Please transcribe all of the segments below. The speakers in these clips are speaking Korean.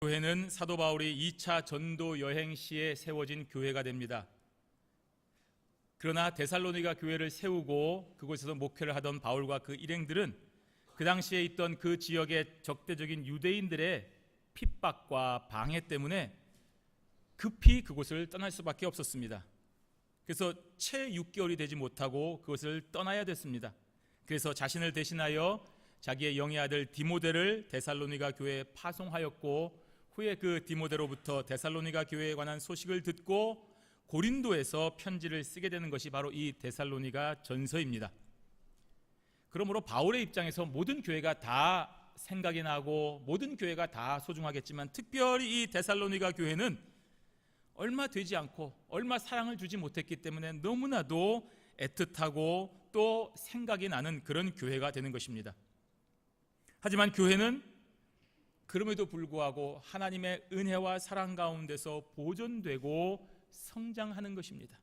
교회는 사도 바울이 2차 전도 여행 시에 세워진 교회가 됩니다. 그러나 데살로니가 교회를 세우고 그곳에서 목회를 하던 바울과 그 일행들은 그 당시에 있던 그 지역의 적대적인 유대인들의 핍박과 방해 때문에 급히 그곳을 떠날 수밖에 없었습니다. 그래서 채 6개월이 되지 못하고 그것을 떠나야 됐습니다. 그래서 자신을 대신하여 자기의 영의 아들 디모데를 데살로니가 교회에 파송하였고, 후에 그 디모데로부터 데살로니가 교회에 관한 소식을 듣고 고린도에서 편지를 쓰게 되는 것이 바로 이 데살로니가 전서입니다. 그러므로 바울의 입장에서 모든 교회가 다 생각이 나고 모든 교회가 다 소중하겠지만, 특별히 이 데살로니가 교회는 얼마 되지 않고 얼마 사랑을 주지 못했기 때문에 너무나도 애틋하고 또 생각이 나는 그런 교회가 되는 것입니다. 하지만 교회는 그럼에도 불구하고 하나님의 은혜와 사랑 가운데서 보존되고 성장하는 것입니다.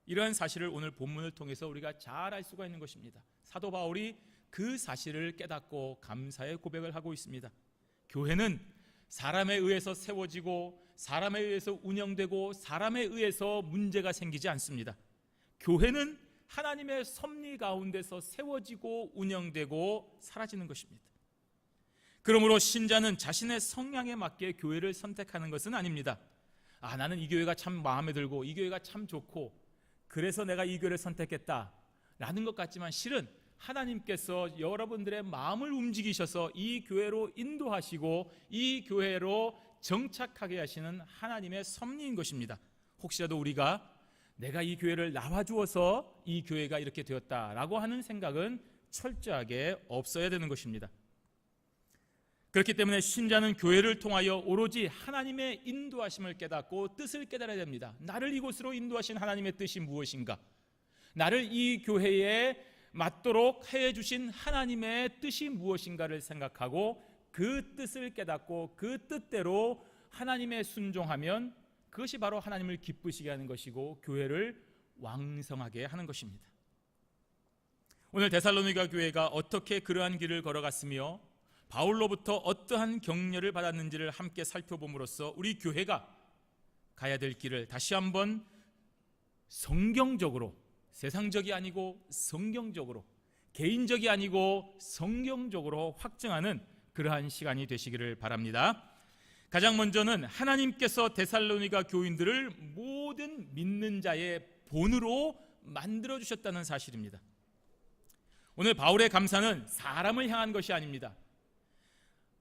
이러한 사실을 오늘 본문을 통해서 우리가 잘 알 수가 있는 것입니다. 사도 바울이 그 사실을 깨닫고 감사의 고백을 하고 있습니다. 교회는 사람에 의해서 세워지고 사람에 의해서 운영되고 사람에 의해서 문제가 생기지 않습니다. 교회는 하나님의 섭리 가운데서 세워지고 운영되고 사라지는 것입니다. 그러므로 신자는 자신의 성향에 맞게 교회를 선택하는 것은 아닙니다. 나는 이 교회가 참 마음에 들고 이 교회가 참 좋고 그래서 내가 이 교회를 선택했다 라는 것 같지만, 실은 하나님께서 여러분들의 마음을 움직이셔서 이 교회로 인도하시고 이 교회로 정착하게 하시는 하나님의 섭리인 것입니다. 혹시라도 우리가 내가 이 교회를 나와주어서 이 교회가 이렇게 되었다라고 하는 생각은 철저하게 없어야 되는 것입니다. 그렇기 때문에 신자는 교회를 통하여 오로지 하나님의 인도하심을 깨닫고 뜻을 깨달아야 됩니다. 나를 이곳으로 인도하신 하나님의 뜻이 무엇인가? 나를 이 교회에 맞도록 해주신 하나님의 뜻이 무엇인가를 생각하고 그 뜻을 깨닫고 그 뜻대로 하나님의 순종하면 그것이 바로 하나님을 기쁘시게 하는 것이고 교회를 왕성하게 하는 것입니다. 오늘 데살로니가 교회가 어떻게 그러한 길을 걸어갔으며 바울로부터 어떠한 격려를 받았는지를 함께 살펴봄으로써 우리 교회가 가야 될 길을 다시 한번 성경적으로, 세상적이 아니고 성경적으로, 개인적이 아니고 성경적으로 확증하는 그러한 시간이 되시기를 바랍니다. 가장 먼저는 하나님께서 데살로니가 교인들을 모든 믿는 자의 본으로 만들어 주셨다는 사실입니다. 오늘 바울의 감사는 사람을 향한 것이 아닙니다.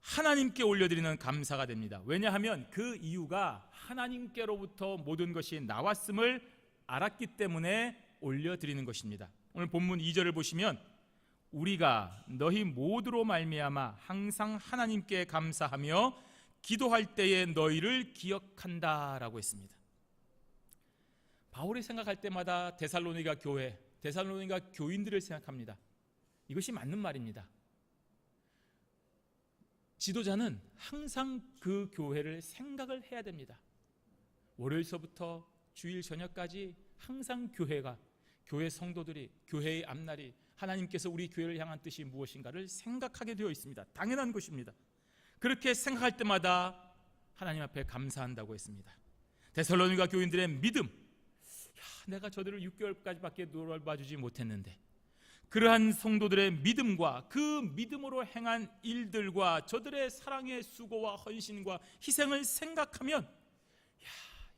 하나님께 올려드리는 감사가 됩니다. 왜냐하면 그 이유가 하나님께로부터 모든 것이 나왔음을 알았기 때문에 올려드리는 것입니다. 오늘 본문 2절을 보시면 우리가 너희 모두로 말미암아 항상 하나님께 감사하며 기도할 때에 너희를 기억한다 라고 했습니다. 바울이 생각할 때마다 데살로니가 교회, 데살로니가 교인들을 생각합니다. 이것이 맞는 말입니다. 지도자는 항상 그 교회를 생각을 해야 됩니다. 월요일서부터 주일 저녁까지 항상 교회 성도들이, 교회의 앞날이, 하나님께서 우리 교회를 향한 뜻이 무엇인가를 생각하게 되어 있습니다. 당연한 것입니다. 그렇게 생각할 때마다 하나님 앞에 감사한다고 했습니다. 데살로니가 교인들의 믿음, 내가 저들을 6개월까지밖에 놀아주지 못했는데 그러한 성도들의 믿음과 그 믿음으로 행한 일들과 저들의 사랑의 수고와 헌신과 희생을 생각하면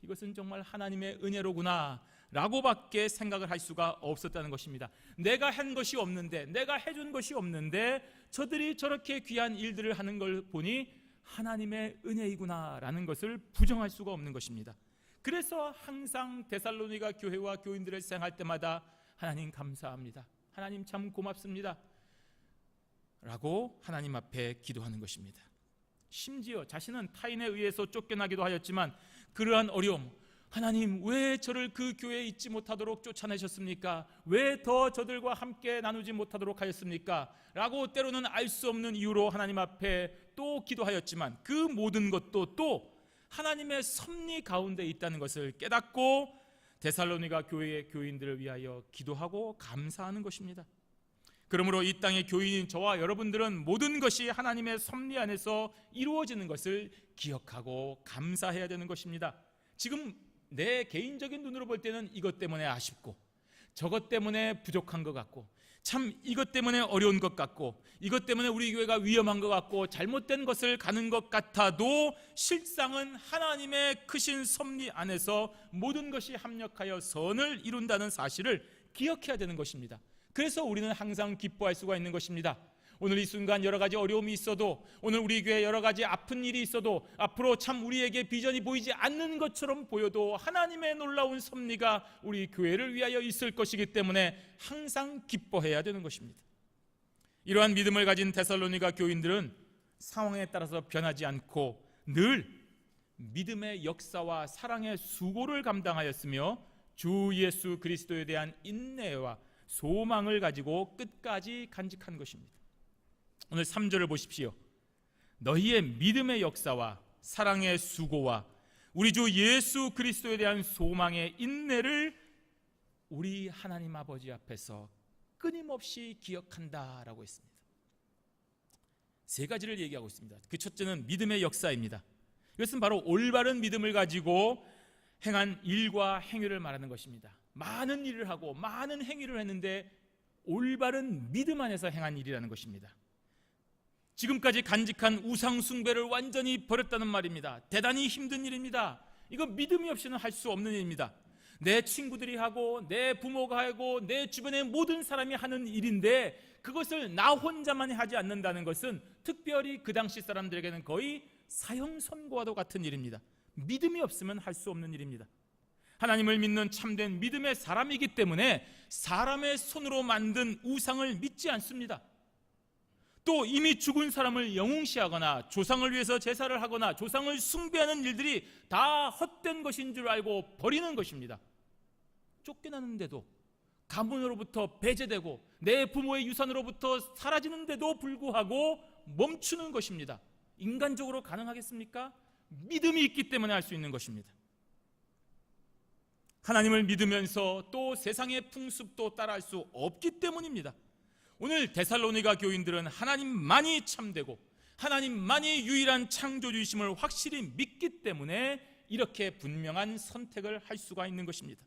이것은 정말 하나님의 은혜로구나 라고밖에 생각을 할 수가 없었다는 것입니다. 내가 한 것이 없는데, 내가 해준 것이 없는데 저들이 저렇게 귀한 일들을 하는 걸 보니 하나님의 은혜이구나 라는 것을 부정할 수가 없는 것입니다. 그래서 항상 데살로니가 교회와 교인들을 생각할 때마다 하나님 감사합니다, 하나님 참 고맙습니다 라고 하나님 앞에 기도하는 것입니다. 심지어 자신은 타인에 의해서 쫓겨나기도 하였지만 그러한 어려움, 하나님 왜 저를 그 교회에 있지 못하도록 쫓아내셨습니까? 왜 더 저들과 함께 나누지 못하도록 하였습니까? 라고 때로는 알 수 없는 이유로 하나님 앞에 또 기도하였지만 그 모든 것도 또 하나님의 섭리 가운데 있다는 것을 깨닫고 데살로니가 교회의 교인들을 위하여 기도하고 감사하는 것입니다. 그러므로 이 땅의 교인인 저와 여러분들은 모든 것이 하나님의 섭리 안에서 이루어지는 것을 기억하고 감사해야 되는 것입니다. 지금 내 개인적인 눈으로 볼 때는 이것 때문에 아쉽고, 저것 때문에 부족한 것 같고, 참 이것 때문에 어려운 것 같고, 이것 때문에 우리 교회가 위험한 것 같고, 잘못된 것을 가는 것 같아도 실상은 하나님의 크신 섭리 안에서 모든 것이 합력하여 선을 이룬다는 사실을 기억해야 되는 것입니다. 그래서 우리는 항상 기뻐할 수가 있는 것입니다. 오늘 이 순간 여러 가지 어려움이 있어도, 오늘 우리 교회에 여러 가지 아픈 일이 있어도, 앞으로 참 우리에게 비전이 보이지 않는 것처럼 보여도 하나님의 놀라운 섭리가 우리 교회를 위하여 있을 것이기 때문에 항상 기뻐해야 되는 것입니다. 이러한 믿음을 가진 데살로니가 교인들은 상황에 따라서 변하지 않고 늘 믿음의 역사와 사랑의 수고를 감당하였으며 주 예수 그리스도에 대한 인내와 소망을 가지고 끝까지 간직한 것입니다. 오늘 3절을 보십시오. 너희의 믿음의 역사와 사랑의 수고와 우리 주 예수 그리스도에 대한 소망의 인내를 우리 하나님 아버지 앞에서 끊임없이 기억한다라고 했습니다. 세 가지를 얘기하고 있습니다. 그 첫째는 믿음의 역사입니다. 이것은 바로 올바른 믿음을 가지고 행한 일과 행위를 말하는 것입니다. 많은 일을 하고 많은 행위를 했는데 올바른 믿음 안에서 행한 일이라는 것입니다. 지금까지 간직한 우상 숭배를 완전히 버렸다는 말입니다. 대단히 힘든 일입니다. 이거 믿음이 없이는 할 수 없는 일입니다. 내 친구들이 하고 내 부모가 하고 내 주변의 모든 사람이 하는 일인데 그것을 나 혼자만 하지 않는다는 것은 특별히 그 당시 사람들에게는 거의 사형 선고와도 같은 일입니다. 믿음이 없으면 할 수 없는 일입니다. 하나님을 믿는 참된 믿음의 사람이기 때문에 사람의 손으로 만든 우상을 믿지 않습니다. 또 이미 죽은 사람을 영웅시하거나 조상을 위해서 제사를 하거나 조상을 숭배하는 일들이 다 헛된 것인 줄 알고 버리는 것입니다. 쫓겨나는데도, 가문으로부터 배제되고 내 부모의 유산으로부터 사라지는데도 불구하고 멈추는 것입니다. 인간적으로 가능하겠습니까? 믿음이 있기 때문에 할 수 있는 것입니다. 하나님을 믿으면서 또 세상의 풍습도 따라할 수 없기 때문입니다. 오늘 데살로니가 교인들은 하나님만이 참되고 하나님만이 유일한 창조주이심을 확실히 믿기 때문에 이렇게 분명한 선택을 할 수가 있는 것입니다.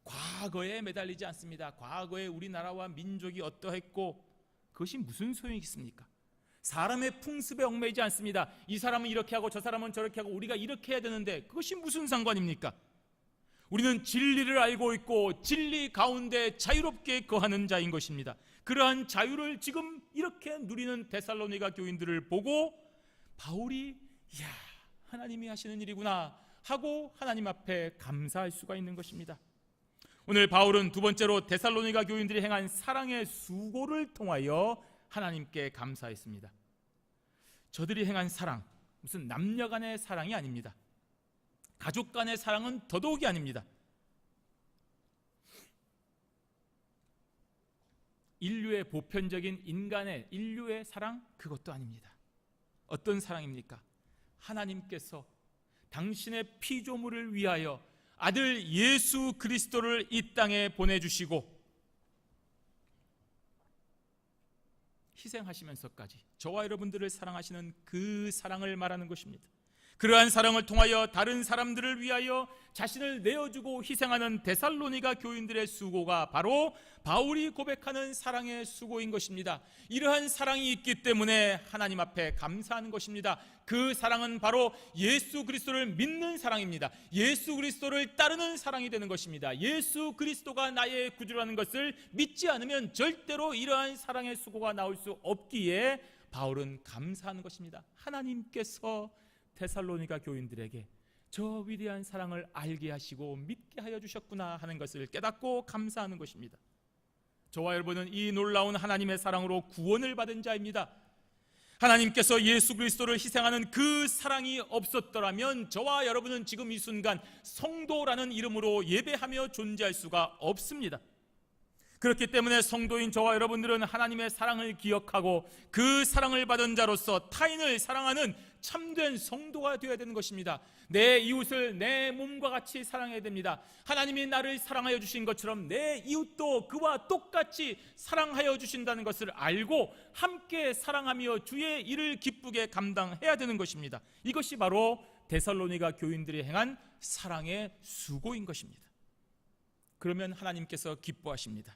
과거에 매달리지 않습니다. 과거에 우리나라와 민족이 어떠했고 그것이 무슨 소용이 있습니까? 사람의 풍습에 얽매이지 않습니다. 이 사람은 이렇게 하고 저 사람은 저렇게 하고 우리가 이렇게 해야 되는데 그것이 무슨 상관입니까? 우리는 진리를 알고 있고 진리 가운데 자유롭게 거하는 자인 것입니다. 그러한 자유를 지금 이렇게 누리는 데살로니가 교인들을 보고 바울이 이야, 하나님이 하시는 일이구나 하고 하나님 앞에 감사할 수가 있는 것입니다. 오늘 바울은 두 번째로 데살로니가 교인들이 행한 사랑의 수고를 통하여 하나님께 감사했습니다. 저들이 행한 사랑, 무슨 남녀 간의 사랑이 아닙니다. 가족 간의 사랑은 더더욱이 아닙니다. 인류의 보편적인 인류의 사랑, 그것도 아닙니다. 어떤 사랑입니까? 하나님께서 당신의 피조물을 위하여 아들 예수 그리스도를 이 땅에 보내주시고 희생하시면서까지 저와 여러분들을 사랑하시는 그 사랑을 말하는 것입니다. 그러한 사랑을 통하여 다른 사람들을 위하여 자신을 내어주고 희생하는 데살로니가 교인들의 수고가 바로 바울이 고백하는 사랑의 수고인 것입니다. 이러한 사랑이 있기 때문에 하나님 앞에 감사하는 것입니다. 그 사랑은 바로 예수 그리스도를 믿는 사랑입니다. 예수 그리스도를 따르는 사랑이 되는 것입니다. 예수 그리스도가 나의 구주라는 것을 믿지 않으면 절대로 이러한 사랑의 수고가 나올 수 없기에 바울은 감사하는 것입니다. 하나님께서 데살로니가 교인들에게 저 위대한 사랑을 알게 하시고 믿게 하여 주셨구나 하는 것을 깨닫고 감사하는 것입니다. 저와 여러분은 이 놀라운 하나님의 사랑으로 구원을 받은 자입니다. 하나님께서 예수 그리스도를 희생하는 그 사랑이 없었더라면 저와 여러분은 지금 이 순간 성도라는 이름으로 예배하며 존재할 수가 없습니다. 그렇기 때문에 성도인 저와 여러분들은 하나님의 사랑을 기억하고 그 사랑을 받은 자로서 타인을 사랑하는 참된 성도가 되어야 되는 것입니다. 내 이웃을 내 몸과 같이 사랑해야 됩니다. 하나님이 나를 사랑하여 주신 것처럼 내 이웃도 그와 똑같이 사랑하여 주신다는 것을 알고 함께 사랑하며 주의 일을 기쁘게 감당해야 되는 것입니다. 이것이 바로 데살로니가 교인들이 행한 사랑의 수고인 것입니다. 그러면 하나님께서 기뻐하십니다.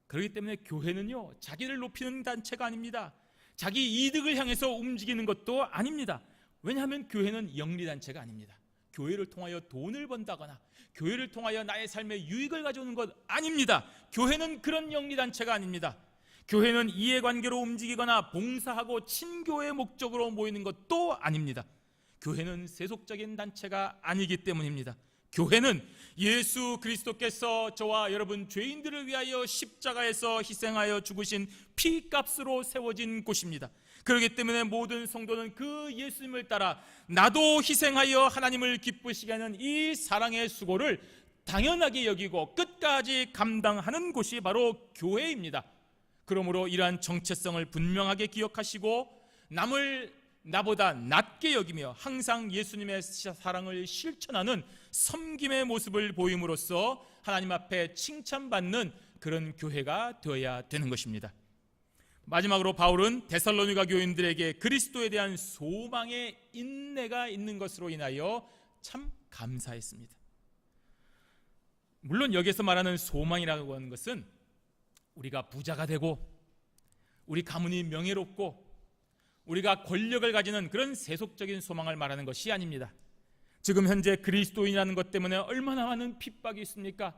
그렇기 때문에 교회는요, 자기를 높이는 단체가 아닙니다. 자기 이득을 향해서 움직이는 것도 아닙니다. 왜냐하면 교회는 영리단체가 아닙니다. 교회를 통하여 돈을 번다거나 교회를 통하여 나의 삶에 유익을 가져오는 것 아닙니다. 교회는 그런 영리단체가 아닙니다. 교회는 이해관계로 움직이거나 봉사하고 친교의 목적으로 모이는 것도 아닙니다. 교회는 세속적인 단체가 아니기 때문입니다. 교회는 예수 그리스도께서 저와 여러분 죄인들을 위하여 십자가에서 희생하여 죽으신 피값으로 세워진 곳입니다. 그렇기 때문에 모든 성도는 그 예수님을 따라 나도 희생하여 하나님을 기쁘시게 하는 이 사랑의 수고를 당연하게 여기고 끝까지 감당하는 곳이 바로 교회입니다. 그러므로 이러한 정체성을 분명하게 기억하시고 남을 나보다 낮게 여기며 항상 예수님의 사랑을 실천하는 섬김의 모습을 보임으로써 하나님 앞에 칭찬받는 그런 교회가 되어야 되는 것입니다. 마지막으로 바울은 데살로니가 교인들에게 그리스도에 대한 소망의 인내가 있는 것으로 인하여 참 감사했습니다. 물론 여기서 말하는 소망이라고 하는 것은 우리가 부자가 되고 우리 가문이 명예롭고 우리가 권력을 가지는 그런 세속적인 소망을 말하는 것이 아닙니다. 지금 현재 그리스도인이라는 것 때문에 얼마나 많은 핍박이 있습니까?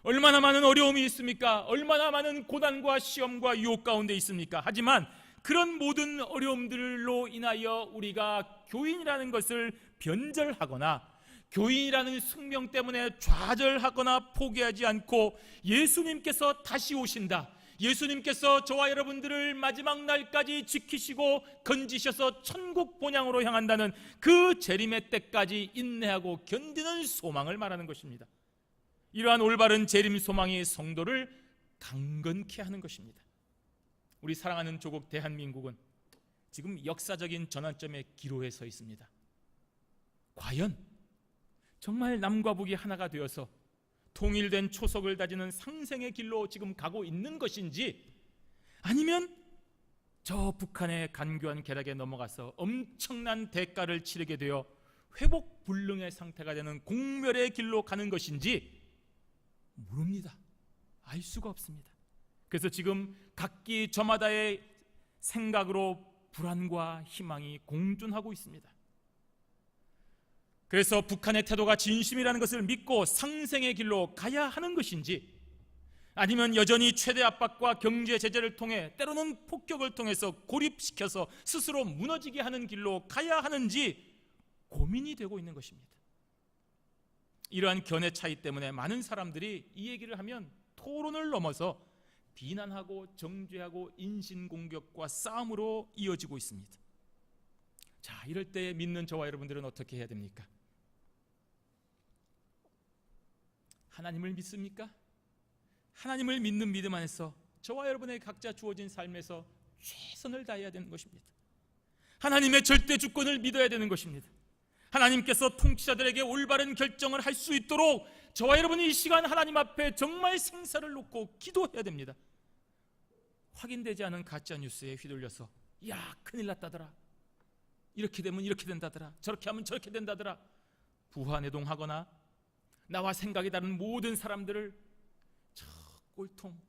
얼마나 많은 어려움이 있습니까? 얼마나 많은 고난과 시험과 유혹 가운데 있습니까? 하지만 그런 모든 어려움들로 인하여 우리가 교인이라는 것을 변절하거나 교인이라는 숙명 때문에 좌절하거나 포기하지 않고 예수님께서 다시 오신다, 예수님께서 저와 여러분들을 마지막 날까지 지키시고 건지셔서 천국 본향으로 향한다는 그 재림의 때까지 인내하고 견디는 소망을 말하는 것입니다. 이러한 올바른 재림 소망이 성도를 강건케 하는 것입니다. 우리 사랑하는 조국 대한민국은 지금 역사적인 전환점의 기로에 서 있습니다. 과연 정말 남과 북이 하나가 되어서 통일된 초석을 다지는 상생의 길로 지금 가고 있는 것인지, 아니면 저 북한의 간교한 쾌락에 넘어가서 엄청난 대가를 치르게 되어 회복 불능의 상태가 되는 공멸의 길로 가는 것인지 모릅니다. 알 수가 없습니다. 그래서 지금 각기 저마다의 생각으로 불안과 희망이 공존하고 있습니다. 그래서 북한의 태도가 진심이라는 것을 믿고 상생의 길로 가야 하는 것인지, 아니면 여전히 최대 압박과 경제 제재를 통해 때로는 폭격을 통해서 고립시켜서 스스로 무너지게 하는 길로 가야 하는지 고민이 되고 있는 것입니다. 이러한 견해 차이 때문에 많은 사람들이 이 얘기를 하면 토론을 넘어서 비난하고 정죄하고 인신공격과 싸움으로 이어지고 있습니다. 자, 이럴 때 믿는 저와 여러분들은 어떻게 해야 됩니까? 하나님을 믿습니까? 하나님을 믿는 믿음 안에서 저와 여러분의 각자 주어진 삶에서 최선을 다해야 되는 것입니다. 하나님의 절대 주권을 믿어야 되는 것입니다. 하나님께서 통치자들에게 올바른 결정을 할 수 있도록 저와 여러분이 이 시간 하나님 앞에 정말 생사를 놓고 기도해야 됩니다. 확인되지 않은 가짜 뉴스에 휘둘려서 야, 큰일 났다더라, 이렇게 되면 이렇게 된다더라, 저렇게 하면 저렇게 된다더라, 부화내동하거나 나와 생각이 다른 모든 사람들을 저 꼴통,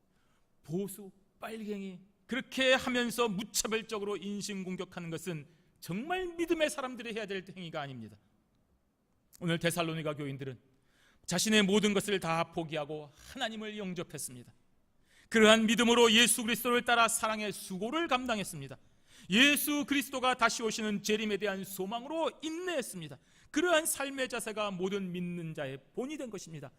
보수, 빨갱이 그렇게 하면서 무차별적으로 인신공격하는 것은 정말 믿음의 사람들이 해야 될 행위가 아닙니다. 오늘 데살로니가 교인들은 자신의 모든 것을 다 포기하고 하나님을 영접했습니다. 그러한 믿음으로 예수 그리스도를 따라 사랑의 수고를 감당했습니다. 예수 그리스도가 다시 오시는 재림에 대한 소망으로 인내했습니다. 그러한 삶의 자세가 모든 믿는 자의 본이 된 것입니다.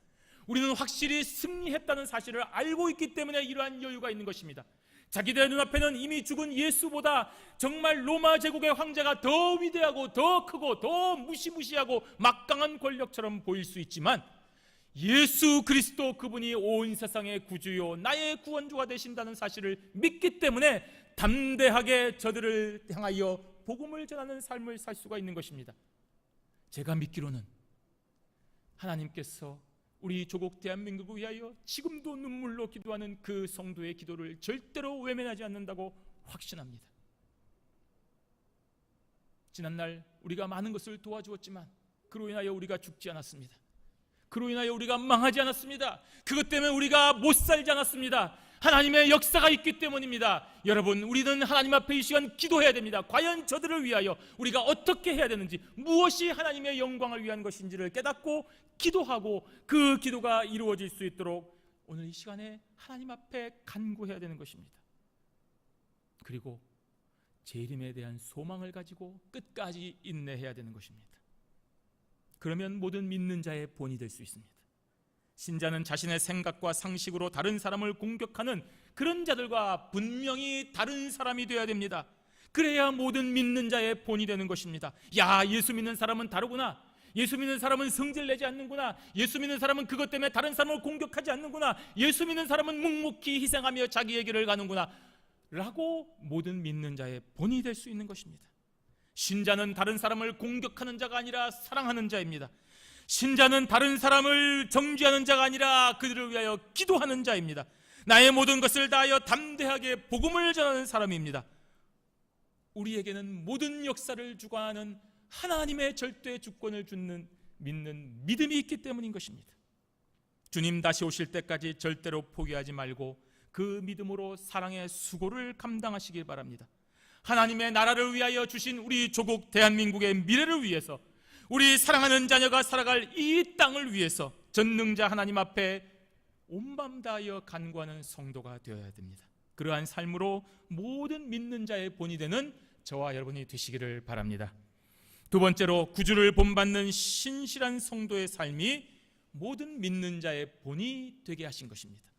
우리는 확실히 승리했다는 사실을 알고 있기 때문에 이러한 여유가 있는 것입니다. 자기들의 눈앞에는 이미 죽은 예수보다 정말 로마 제국의 황제가 더 위대하고 더 크고 더 무시무시하고 막강한 권력처럼 보일 수 있지만, 예수 그리스도 그분이 온 세상의 구주요 나의 구원주가 되신다는 사실을 믿기 때문에 담대하게 저들을 향하여 복음을 전하는 삶을 살 수가 있는 것입니다. 제가 믿기로는 하나님께서 우리 조국 대한민국을 위하여 지금도 눈물로 기도하는 그 성도의 기도를 절대로 외면하지 않는다고 확신합니다. 지난날 우리가 많은 것을 도와주었지만 그로 인하여 우리가 죽지 않았습니다. 그로 인하여 우리가 망하지 않았습니다. 그것 때문에 우리가 못 살지 않았습니다. 하나님의 역사가 있기 때문입니다. 여러분, 우리는 하나님 앞에 이 시간 기도해야 됩니다. 과연 저들을 위하여 우리가 어떻게 해야 되는지, 무엇이 하나님의 영광을 위한 것인지를 깨닫고 기도하고 그 기도가 이루어질 수 있도록 오늘 이 시간에 하나님 앞에 간구해야 되는 것입니다. 그리고 재림에 대한 소망을 가지고 끝까지 인내해야 되는 것입니다. 그러면 모든 믿는 자의 본이 될 수 있습니다. 신자는 자신의 생각과 상식으로 다른 사람을 공격하는 그런 자들과 분명히 다른 사람이 되어야 됩니다. 그래야 모든 믿는 자의 본이 되는 것입니다. 야, 예수 믿는 사람은 다르구나. 예수 믿는 사람은 성질 내지 않는구나. 예수 믿는 사람은 그것 때문에 다른 사람을 공격하지 않는구나. 예수 믿는 사람은 묵묵히 희생하며 자기의 길을 가는구나 라고 모든 믿는 자의 본이 될 수 있는 것입니다. 신자는 다른 사람을 공격하는 자가 아니라 사랑하는 자입니다. 신자는 다른 사람을 정죄하는 자가 아니라 그들을 위하여 기도하는 자입니다. 나의 모든 것을 다하여 담대하게 복음을 전하는 사람입니다. 우리에게는 모든 역사를 주관하는 하나님의 절대 주권을 믿는 믿음이 있기 때문인 것입니다. 주님 다시 오실 때까지 절대로 포기하지 말고 그 믿음으로 사랑의 수고를 감당하시길 바랍니다. 하나님의 나라를 위하여 주신 우리 조국 대한민국의 미래를 위해서, 우리 사랑하는 자녀가 살아갈 이 땅을 위해서 전능자 하나님 앞에 온맘 다하여 간구하는 성도가 되어야 됩니다. 그러한 삶으로 모든 믿는 자의 본이 되는 저와 여러분이 되시기를 바랍니다. 두 번째로, 구주를 본받는 신실한 성도의 삶이 모든 믿는 자의 본이 되게 하신 것입니다.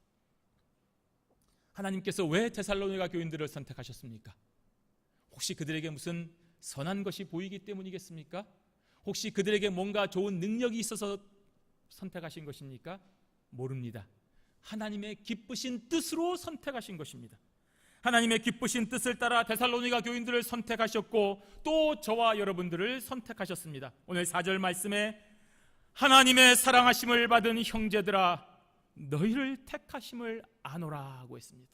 하나님께서 왜 데살로니가 교인들을 선택하셨습니까? 혹시 그들에게 무슨 선한 것이 보이기 때문이겠습니까? 혹시 그들에게 뭔가 좋은 능력이 있어서 선택하신 것입니까? 모릅니다. 하나님의 기쁘신 뜻으로 선택하신 것입니다. 하나님의 기쁘신 뜻을 따라 데살로니가 교인들을 선택하셨고 또 저와 여러분들을 선택하셨습니다. 오늘 4절 말씀에 하나님의 사랑하심을 받은 형제들아 너희를 택하심을 아노라 하고 했습니다.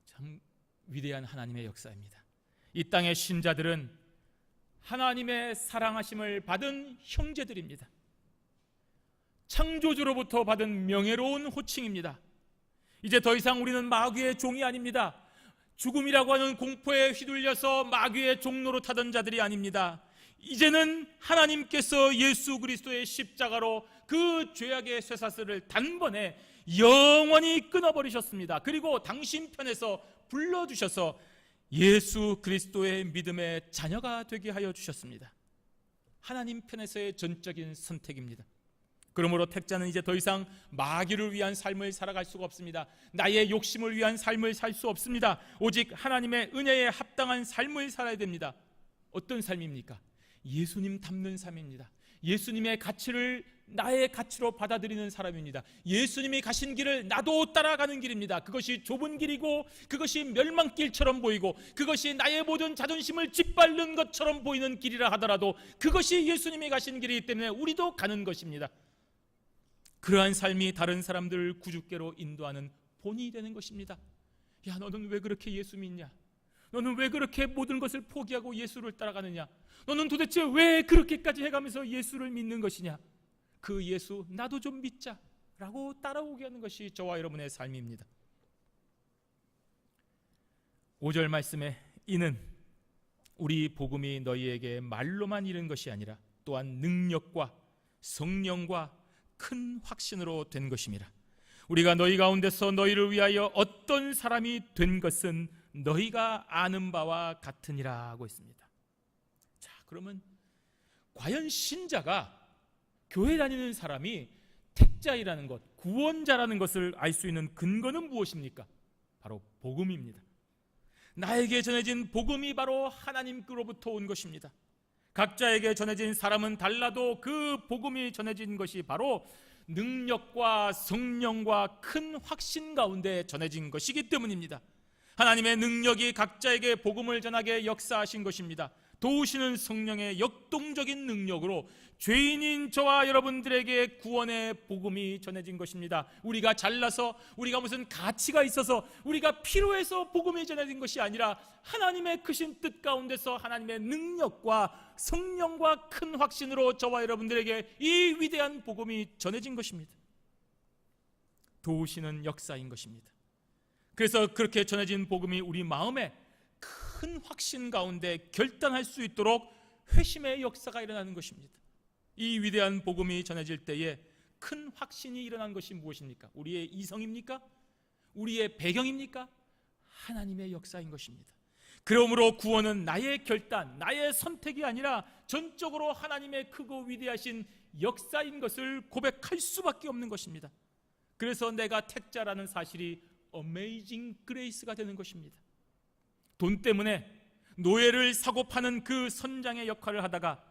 참 위대한 하나님의 역사입니다. 이 땅의 신자들은 하나님의 사랑하심을 받은 형제들입니다. 창조주로부터 받은 명예로운 호칭입니다. 이제 더 이상 우리는 마귀의 종이 아닙니다. 죽음이라고 하는 공포에 휘둘려서 마귀의 종로로 타던 자들이 아닙니다. 이제는 하나님께서 예수 그리스도의 십자가로 그 죄악의 쇠사슬을 단번에 영원히 끊어버리셨습니다. 그리고 당신 편에서 불러주셔서 예수 그리스도의 믿음의 자녀가 되게 하여 주셨습니다. 하나님 편에서의 전적인 선택입니다. 그러므로 택자는 이제 더 이상 마귀를 위한 삶을 살아갈 수가 없습니다. 나의 욕심을 위한 삶을 살 수 없습니다. 오직 하나님의 은혜에 합당한 삶을 살아야 됩니다. 어떤 삶입니까? 예수님 닮는 삶입니다. 예수님의 가치를 나의 가치로 받아들이는 사람입니다. 예수님이 가신 길을 나도 따라가는 길입니다. 그것이 좁은 길이고 그것이 멸망길처럼 보이고 그것이 나의 모든 자존심을 짓밟는 것처럼 보이는 길이라 하더라도 그것이 예수님이 가신 길이기 때문에 우리도 가는 것입니다. 그러한 삶이 다른 사람들을 구주께로 인도하는 본이 되는 것입니다. 야, 너는 왜 그렇게 예수 믿냐? 너는 왜 그렇게 모든 것을 포기하고 예수를 따라가느냐? 너는 도대체 왜 그렇게까지 해가면서 예수를 믿는 것이냐? 그 예수 나도 좀 믿자 라고 따라오게 하는 것이 저와 여러분의 삶입니다. 5절 말씀에 이는 우리 복음이 너희에게 말로만 이른 것이 아니라 또한 능력과 성령과 큰 확신으로 된 것임이라. 우리가 너희 가운데서 너희를 위하여 어떤 사람이 된 것은 너희가 아는 바와 같으니라 하고 있습니다. 자, 그러면 과연 신자가, 교회 다니는 사람이 택자이라는 것, 구원자라는 것을 알 수 있는 근거는 무엇입니까? 바로 복음입니다. 나에게 전해진 복음이 바로 하나님께로부터 온 것입니다. 각자에게 전해진 사람은 달라도 그 복음이 전해진 것이 바로 능력과 성령과 큰 확신 가운데 전해진 것이기 때문입니다. 하나님의 능력이 각자에게 복음을 전하게 역사하신 것입니다. 도우시는 성령의 역동적인 능력으로 죄인인 저와 여러분들에게 구원의 복음이 전해진 것입니다. 우리가 잘나서, 우리가 무슨 가치가 있어서, 우리가 필요해서 복음이 전해진 것이 아니라 하나님의 크신 뜻 가운데서 하나님의 능력과 성령과 큰 확신으로 저와 여러분들에게 이 위대한 복음이 전해진 것입니다. 도우시는 역사인 것입니다. 그래서 그렇게 전해진 복음이 우리 마음에 큰 확신 가운데 결단할 수 있도록 회심의 역사가 일어나는 것입니다. 이 위대한 복음이 전해질 때에 큰 확신이 일어난 것이 무엇입니까? 우리의 이성입니까? 우리의 배경입니까? 하나님의 역사인 것입니다. 그러므로 구원은 나의 결단, 나의 선택이 아니라 전적으로 하나님의 크고 위대하신 역사인 것을 고백할 수밖에 없는 것입니다. 그래서 내가 택자라는 사실이 어메이징 그레이스가 되는 것입니다. 돈 때문에 노예를 사고 파는 그 선장의 역할을 하다가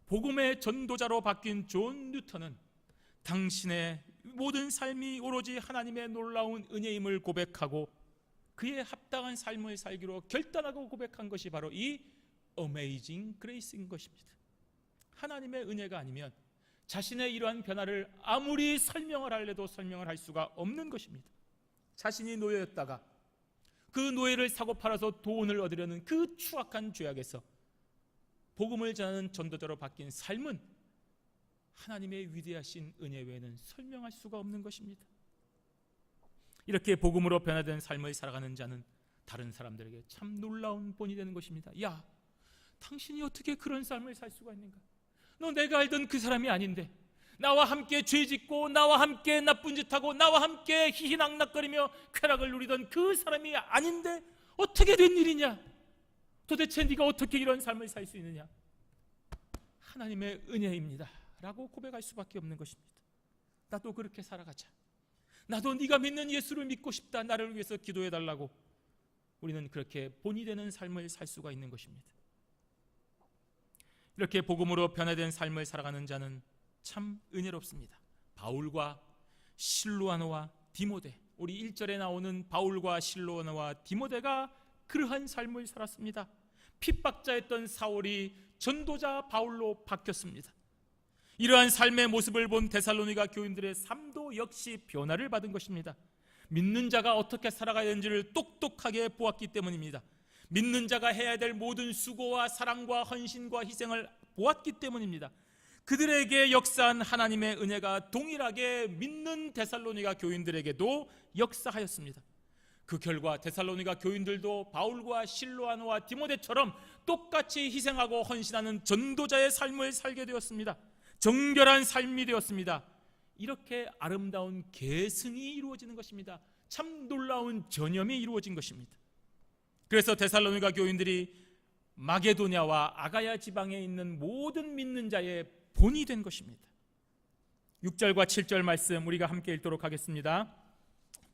복음의 전도자로 바뀐 존 뉴턴은 당신의 모든 삶이 오로지 하나님의 놀라운 은혜임을 고백하고 그에 합당한 삶을 살기로 결단하고 고백한 것이 바로 이 어메이징 그레이스인 것입니다. 하나님의 은혜가 아니면 자신의 이러한 변화를 아무리 설명을 하려도 설명을 할 수가 없는 것입니다. 자신이 노예였다가 그 노예를 사고 팔아서 돈을 얻으려는 그 추악한 죄악에서 복음을 전하는 전도자로 바뀐 삶은 하나님의 위대하신 은혜 외에는 설명할 수가 없는 것입니다. 이렇게 복음으로 변화된 삶을 살아가는 자는 다른 사람들에게 참 놀라운 본이 되는 것입니다. 야, 당신이 어떻게 그런 삶을 살 수가 있는가? 너 내가 알던 그 사람이 아닌데, 나와 함께 죄짓고 나와 함께 나쁜 짓하고 나와 함께 희희낙낙거리며 쾌락을 누리던 그 사람이 아닌데 어떻게 된 일이냐? 도대체 네가 어떻게 이런 삶을 살 수 있느냐? 하나님의 은혜입니다 라고 고백할 수밖에 없는 것입니다. 나도 그렇게 살아가자. 나도 네가 믿는 예수를 믿고 싶다. 나를 위해서 기도해달라고. 우리는 그렇게 본이 되는 삶을 살 수가 있는 것입니다. 이렇게 복음으로 변화된 삶을 살아가는 자는 참 은혜롭습니다. 바울과 실로아노와 디모데, 우리 1절에 나오는 바울과 실로아노와 디모데가 그러한 삶을 살았습니다. 핍박자였던 사울이 전도자 바울로 바뀌었습니다. 이러한 삶의 모습을 본 데살로니가 교인들의 삶도 역시 변화를 받은 것입니다. 믿는 자가 어떻게 살아가야 되는지를 똑똑하게 보았기 때문입니다. 믿는 자가 해야 될 모든 수고와 사랑과 헌신과 희생을 보았기 때문입니다. 그들에게 역사한 하나님의 은혜가 동일하게 믿는 데살로니가 교인들에게도 역사하였습니다. 그 결과 데살로니가 교인들도 바울과 실로아노와 디모데처럼 똑같이 희생하고 헌신하는 전도자의 삶을 살게 되었습니다. 정결한 삶이 되었습니다. 이렇게 아름다운 계승이 이루어지는 것입니다. 참 놀라운 전염이 이루어진 것입니다. 그래서 데살로니가 교인들이 마게도냐와 아가야 지방에 있는 모든 믿는 자의 본이 된 것입니다. 6절과 7절 말씀 우리가 함께 읽도록 하겠습니다.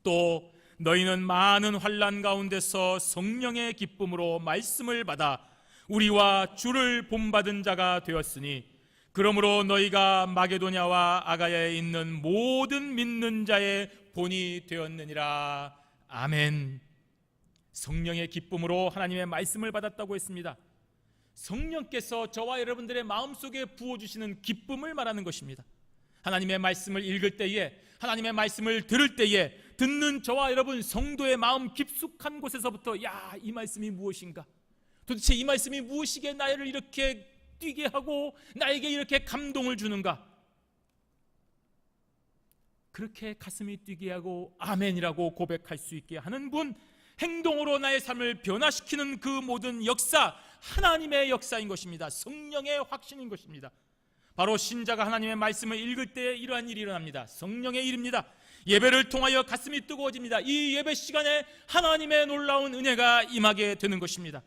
또 너희는 많은 환난 가운데서 성령의 기쁨으로 말씀을 받아 우리와 주를 본받은 자가 되었으니 그러므로 너희가 마게도냐와 아가야에 있는 모든 믿는 자의 본이 되었느니라. 아멘. 성령의 기쁨으로 하나님의 말씀을 받았다고 했습니다. 성령께서 저와 여러분들의 마음속에 부어주시는 기쁨을 말하는 것입니다. 하나님의 말씀을 읽을 때에, 하나님의 말씀을 들을 때에 듣는 저와 여러분 성도의 마음 깊숙한 곳에서부터 야, 이 말씀이 무엇인가? 도대체 이 말씀이 무엇이기에 나를 이렇게 뛰게 하고 나에게 이렇게 감동을 주는가? 그렇게 가슴이 뛰게 하고 아멘이라고 고백할 수 있게 하는 분, 행동으로 나의 삶을 변화시키는 그 모든 역사, 하나님의 역사인 것입니다. 성령의 확신인 것입니다. 바로 신자가 하나님의 말씀을 읽을 때 이러한 일이 일어납니다. 성령의 일입니다. 예배를 통하여 가슴이 뜨거워집니다. 이 예배 시간에 하나님의 놀라운 은혜가 임하게 되는 것입니다.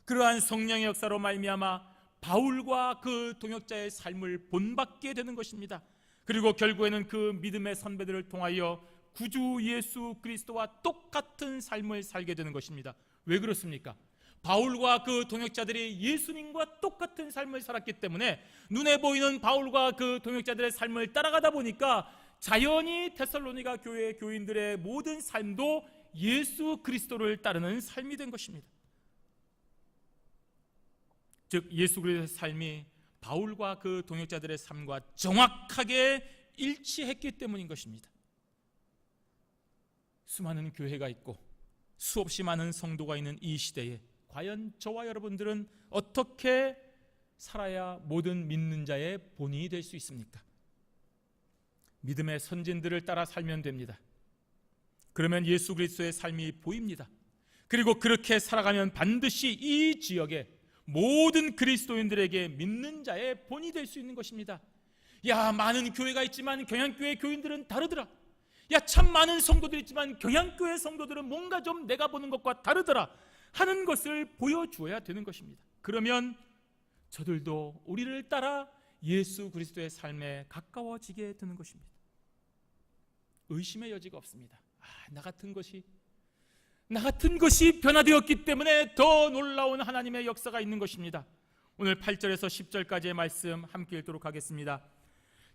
그러한 성령의 역사로 말미암아 바울과 그 동역자의 삶을 본받게 되는 것입니다. 그리고 결국에는 그 믿음의 선배들을 통하여 구주 예수 그리스도와 똑같은 삶을 살게 되는 것입니다. 왜 그렇습니까? 바울과 그 동역자들이 예수님과 똑같은 삶을 살았기 때문에 눈에 보이는 바울과 그 동역자들의 삶을 따라가다 보니까 자연히 데살로니가 교회 교인들의 모든 삶도 예수 그리스도를 따르는 삶이 된 것입니다. 즉 예수 그리스도의 삶이 바울과 그 동역자들의 삶과 정확하게 일치했기 때문인 것입니다. 수많은 교회가 있고 수없이 많은 성도가 있는 이 시대에 과연 저와 여러분들은 어떻게 살아야 모든 믿는 자의 본인이 될 수 있습니까? 믿음의 선진들을 따라 살면 됩니다. 그러면 예수 그리스도의 삶이 보입니다. 그리고 그렇게 살아가면 반드시 이 지역에 모든 그리스도인들에게 믿는 자의 본이 될 수 있는 것입니다. 야, 많은 교회가 있지만 경향교회 교인들은 다르더라. 야, 참 많은 성도들이 있지만 경향교회 성도들은 뭔가 좀 내가 보는 것과 다르더라 하는 것을 보여주어야 되는 것입니다. 그러면 저들도 우리를 따라 예수 그리스도의 삶에 가까워지게 되는 것입니다. 의심의 여지가 없습니다. 나 같은 것이 변화되었기 때문에 더 놀라운 하나님의 역사가 있는 것입니다. 오늘 8절에서 10절까지의 말씀 함께 읽도록 하겠습니다.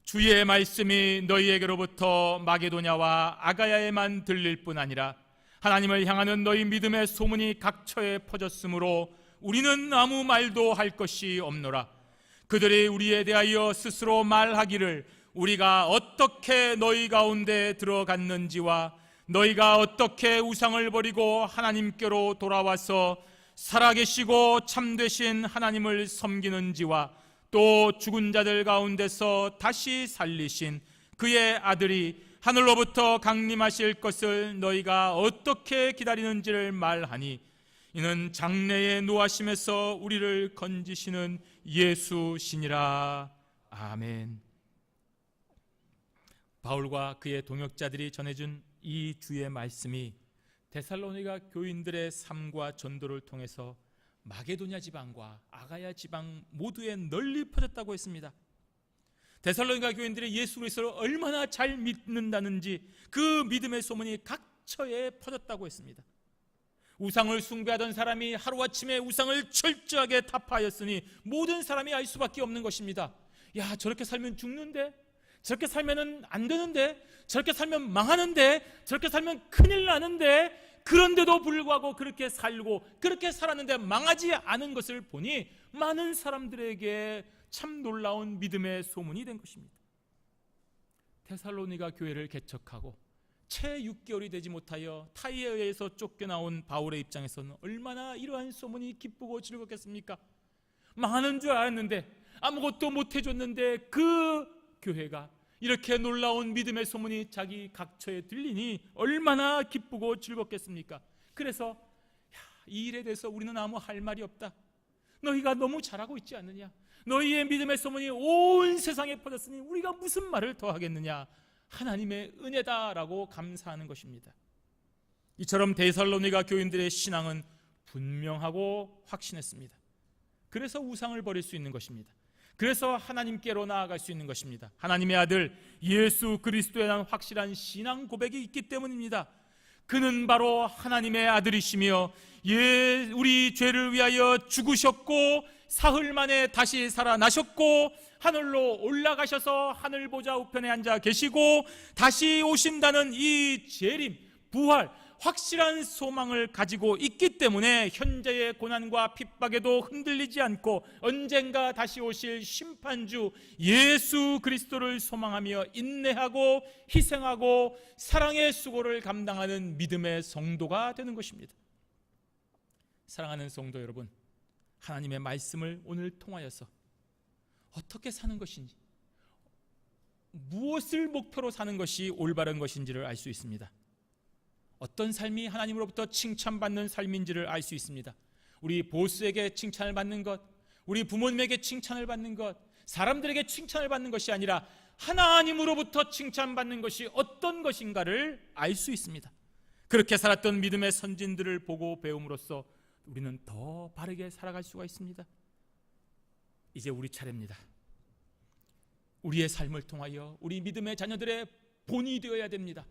주의 말씀이 너희에게로부터 마게도냐와 아가야에만 들릴 뿐 아니라 하나님을 향하는 너희 믿음의 소문이 각처에 퍼졌으므로 우리는 아무 말도 할 것이 없노라. 그들이 우리에 대하여 스스로 말하기를 우리가 어떻게 너희 가운데 들어갔는지와 너희가 어떻게 우상을 버리고 하나님께로 돌아와서 살아계시고 참되신 하나님을 섬기는지와 또 죽은 자들 가운데서 다시 살리신 그의 아들이 하늘로부터 강림하실 것을 너희가 어떻게 기다리는지를 말하니 이는 장래의 노하심에서 우리를 건지시는 예수시니라. 아멘. 바울과 그의 동역자들이 전해준 이 주의 말씀이 데살로니가 교인들의 삶과 전도를 통해서 마게도냐 지방과 아가야 지방 모두에 널리 퍼졌다고 했습니다. 데살로니가 교인들이 예수 그리스도를 얼마나 잘 믿는다는지 그 믿음의 소문이 각처에 퍼졌다고 했습니다. 우상을 숭배하던 사람이 하루아침에 우상을 철저하게 타파하였으니 모든 사람이 알 수밖에 없는 것입니다. 야, 저렇게 살면 죽는데, 저렇게 살면 안 되는데, 저렇게 살면 망하는데, 저렇게 살면 큰일 나는데, 그런데도 불구하고 그렇게 살고 그렇게 살았는데 망하지 않은 것을 보니 많은 사람들에게 참 놀라운 믿음의 소문이 된 것입니다. 데살로니가 교회를 개척하고 채 6개월이 되지 못하여 타이에 의해서 쫓겨나온 바울의 입장에서는 얼마나 이러한 소문이 기쁘고 즐겁겠습니까? 망하는 줄 알았는데, 아무것도 못해줬는데 그 교회가 이렇게 놀라운 믿음의 소문이 자기 각처에 들리니 얼마나 기쁘고 즐겁겠습니까? 그래서 이 일에 대해서 우리는 아무 할 말이 없다. 너희가 너무 잘하고 있지 않느냐? 너희의 믿음의 소문이 온 세상에 퍼졌으니 우리가 무슨 말을 더 하겠느냐? 하나님의 은혜다라고 감사하는 것입니다. 이처럼 데살로니가 교인들의 신앙은 분명하고 확신했습니다. 그래서 우상을 버릴 수 있는 것입니다. 그래서 하나님께로 나아갈 수 있는 것입니다. 하나님의 아들 예수 그리스도에 대한 확실한 신앙 고백이 있기 때문입니다. 그는 바로 하나님의 아들이시며 우리 죄를 위하여 죽으셨고 사흘 만에 다시 살아나셨고 하늘로 올라가셔서 하늘 보좌 우편에 앉아 계시고 다시 오신다는 이 재림, 부활, 확실한 소망을 가지고 있기 때문에 현재의 고난과 핍박에도 흔들리지 않고 언젠가 다시 오실 심판주 예수 그리스도를 소망하며 인내하고 희생하고 사랑의 수고를 감당하는 믿음의 성도가 되는 것입니다. 사랑하는 성도 여러분, 하나님의 말씀을 오늘 통하여서 어떻게 사는 것인지, 무엇을 목표로 사는 것이 올바른 것인지를 알 수 있습니다. 어떤 삶이 하나님으로부터 칭찬받는 삶인지를 알 수 있습니다. 우리 보스에게 칭찬을 받는 것, 우리 부모님에게 칭찬을 받는 것, 사람들에게 칭찬을 받는 것이 아니라 하나님으로부터 칭찬받는 것이 어떤 것인가를 알 수 있습니다. 그렇게 살았던 믿음의 선진들을 보고 배움으로써 우리는 더 바르게 살아갈 수가 있습니다. 이제 우리 차례입니다. 우리의 삶을 통하여 우리 믿음의 자녀들의 본이 되어야 됩니다.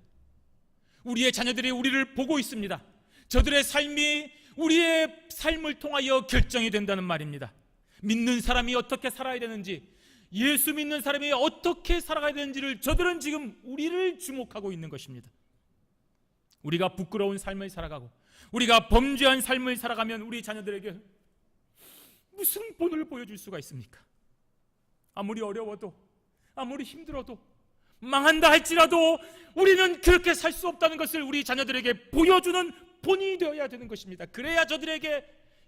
우리의 자녀들이 우리를 보고 있습니다. 저들의 삶이 우리의 삶을 통하여 결정이 된다는 말입니다. 믿는 사람이 어떻게 살아야 되는지, 예수 믿는 사람이 어떻게 살아가야 되는지를 저들은 지금 우리를 주목하고 있는 것입니다. 우리가 부끄러운 삶을 살아가고 우리가 범죄한 삶을 살아가면 우리 자녀들에게 무슨 본을 보여줄 수가 있습니까? 아무리 어려워도, 아무리 힘들어도, 망한다 할지라도 우리는 그렇게 살 수 없다는 것을 우리 자녀들에게 보여주는 본이 되어야 되는 것입니다. 그래야 저들에게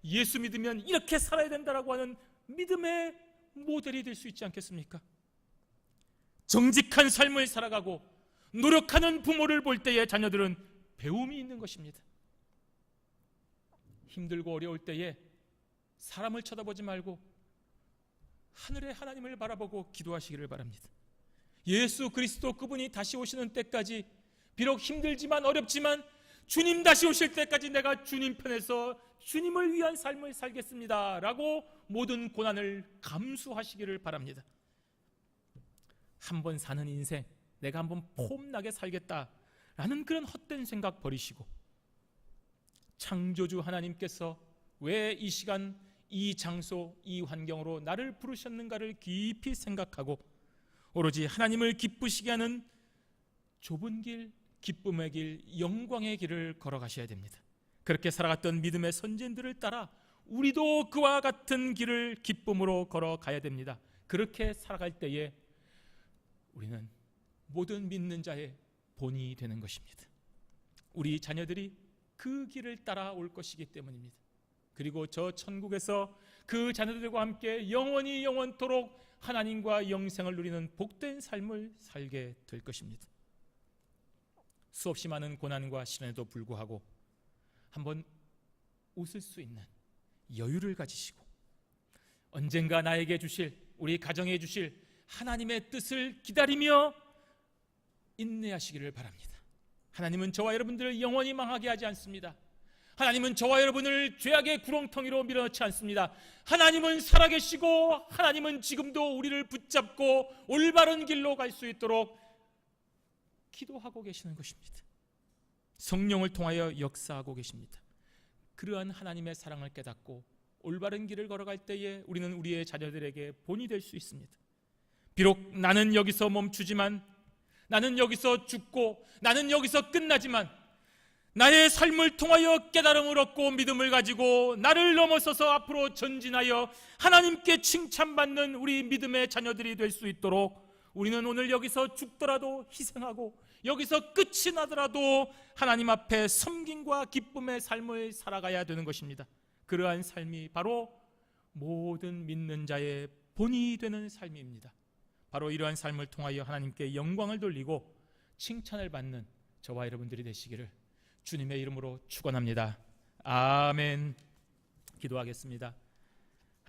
예수 믿으면 이렇게 살아야 된다라고 하는 믿음의 모델이 될 수 있지 않겠습니까? 정직한 삶을 살아가고 노력하는 부모를 볼 때에 자녀들은 배움이 있는 것입니다. 힘들고 어려울 때에 사람을 쳐다보지 말고 하늘의 하나님을 바라보고 기도하시기를 바랍니다. 예수 그리스도 그분이 다시 오시는 때까지 비록 힘들지만 어렵지만 주님 다시 오실 때까지 내가 주님 편에서 주님을 위한 삶을 살겠습니다 라고 모든 고난을 감수하시기를 바랍니다. 한번 사는 인생, 내가 한번 폼나게 살겠다라는 그런 헛된 생각 버리시고 창조주 하나님께서 왜 이 시간, 이 장소, 이 환경으로 나를 부르셨는가를 깊이 생각하고 오로지 하나님을 기쁘시게 하는 좁은 길, 기쁨의 길, 영광의 길을 걸어가셔야 됩니다. 그렇게 살아갔던 믿음의 선진들을 따라 우리도 그와 같은 길을 기쁨으로 걸어가야 됩니다. 그렇게 살아갈 때에 우리는 모든 믿는 자의 본이 되는 것입니다. 우리 자녀들이 그 길을 따라 올 것이기 때문입니다. 그리고 저 천국에서 그 자녀들과 함께 영원히 영원토록 하나님과 영생을 누리는 복된 삶을 살게 될 것입니다. 수없이 많은 고난과 시련에도 불구하고 한번 웃을 수 있는 여유를 가지시고 언젠가 나에게 주실, 우리 가정에 주실 하나님의 뜻을 기다리며 인내하시기를 바랍니다. 하나님은 저와 여러분들을 영원히 망하게 하지 않습니다. 하나님은 저와 여러분을 죄악의 구렁텅이로 밀어넣지 않습니다. 하나님은 살아계시고 하나님은 지금도 우리를 붙잡고 올바른 길로 갈 수 있도록 기도하고 계시는 것입니다. 성령을 통하여 역사하고 계십니다. 그러한 하나님의 사랑을 깨닫고 올바른 길을 걸어갈 때에 우리는 우리의 자녀들에게 본이 될 수 있습니다. 비록 나는 여기서 멈추지만, 나는 여기서 죽고, 나는 여기서 끝나지만 나의 삶을 통하여 깨달음을 얻고 믿음을 가지고 나를 넘어서서 앞으로 전진하여 하나님께 칭찬받는 우리 믿음의 자녀들이 될 수 있도록 우리는 오늘 여기서 죽더라도 희생하고 여기서 끝이 나더라도 하나님 앞에 섬김과 기쁨의 삶을 살아가야 되는 것입니다. 그러한 삶이 바로 모든 믿는 자의 본이 되는 삶입니다. 바로 이러한 삶을 통하여 하나님께 영광을 돌리고 칭찬을 받는 저와 여러분들이 되시기를 주님의 이름으로 축원합니다. 아멘. 기도하겠습니다.